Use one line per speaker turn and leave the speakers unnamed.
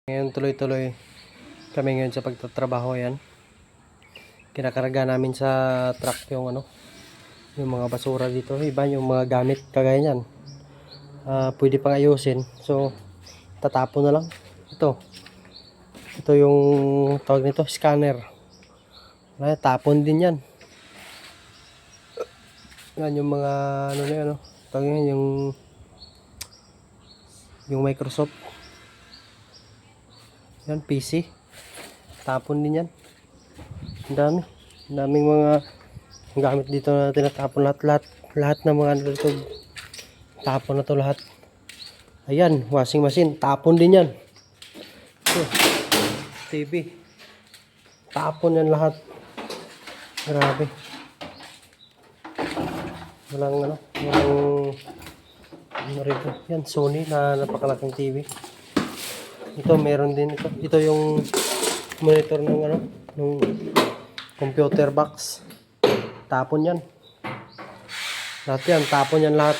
Ngayon tuloy-tuloy kami ngayon sa pagtatrabaho. Yan, kinakarga namin sa truck yung yung mga basura dito. Iba yung mga gamit kagaya niyan, pwede pang ayusin, so tatapon na lang. Ito yung tawag nito, scanner. Tapon din yan. Yan yung mga tawag yan, yung Microsoft yan, PC, tapon din yan. Ang daming mga gamit dito na tinatapon. Lahat ng mga dito, tapon na to lahat. Ayan, washing machine, tapon din yan. TV, tapon yan lahat. Grabe, walang rito. Yan, Sony na napakalaking TV. Ito meron din ito. Ito yung monitor ng computer box. Tapon yan. Lahat yan, tapon yan lahat.